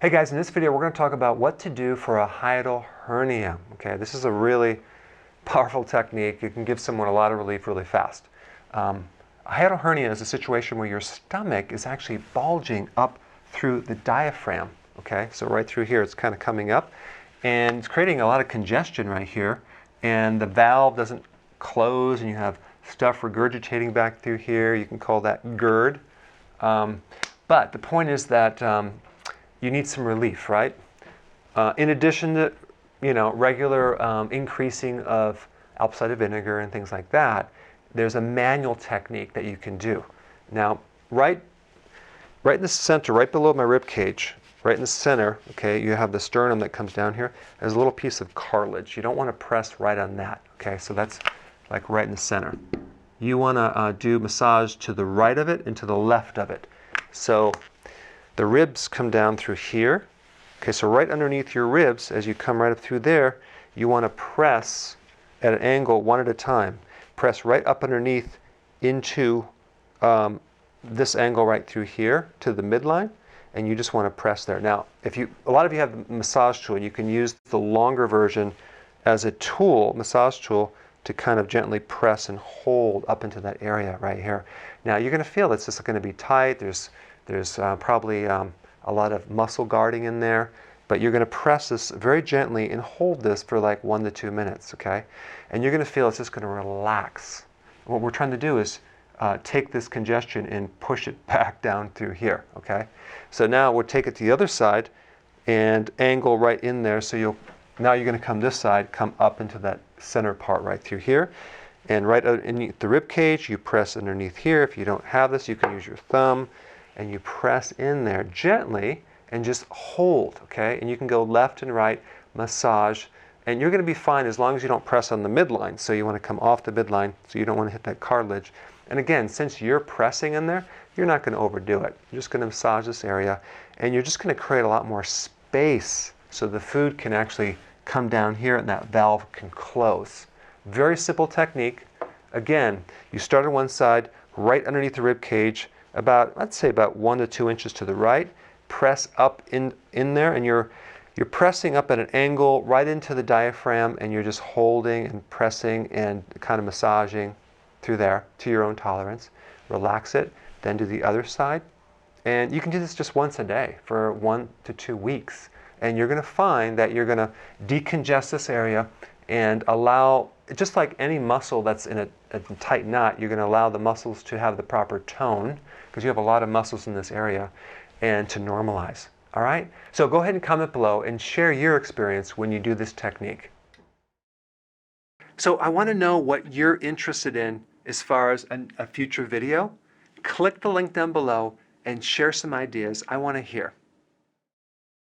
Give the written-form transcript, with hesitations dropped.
Hey guys, in this video we're going to talk about what to do for a hiatal hernia. Okay, this is a really powerful technique. It can give someone a lot of relief really fast. A hiatal hernia is a situation where your stomach is actually bulging up through the diaphragm. Okay, so right through here it's kind of coming up and it's creating a lot of congestion right here, and the valve doesn't close and you have stuff regurgitating back through here. You can call that GERD. But the point is that you need some relief, right? In addition to, regular increasing of apple cider vinegar and things like that, there's a manual technique that you can do. Now, right in the center, right below my rib cage, right in the center, okay, you have the sternum that comes down here. There's a little piece of cartilage. You don't want to press right on that, okay? So that's like right in the center. You want to do massage to the right of it and to the left of it. So the ribs come down through here. Okay, so right underneath your ribs, as you come right up through there, you want to press at an angle one at a time. Press right up underneath into this angle right through here to the midline, and you just want to press there. Now, a lot of you have the massage tool, and you can use the longer version as a tool, massage tool, to kind of gently press and hold up into that area right here. Now, you're going to feel it's just going to be tight. There's probably a lot of muscle guarding in there, but you're going to press this very gently and hold this for like 1 to 2 minutes, okay? And you're going to feel it's just going to relax. What we're trying to do is take this congestion and push it back down through here, okay? So now we'll take it to the other side and angle right in there. So now you're going to come this side, come up into that center part right through here. And right underneath the rib cage, you press underneath here. If you don't have this, you can use your thumb. And you press in there gently and just hold, okay? And you can go left and right, massage, and you're going to be fine as long as you don't press on the midline. So you want to come off the midline, so you don't want to hit that cartilage. And again, since you're pressing in there, you're not going to overdo it. You're just going to massage this area, and you're just going to create a lot more space so the food can actually come down here and that valve can close. Very simple technique. Again, you start on one side, right underneath the rib cage, let's say about 1 to 2 inches to the right. Press up in there, and you're pressing up at an angle right into the diaphragm, and you're just holding and pressing and kind of massaging through there to your own tolerance. Relax it, then do the other side. And you can do this just once a day for 1 to 2 weeks. And you're going to find that you're going to decongest this area and allow, just like any muscle that's in a tight knot, you're going to allow the muscles to have the proper tone, because you have a lot of muscles in this area, and to normalize. All right? So go ahead and comment below and share your experience when you do this technique. So I want to know what you're interested in as far as a future video. Click the link down below and share some ideas. I want to hear.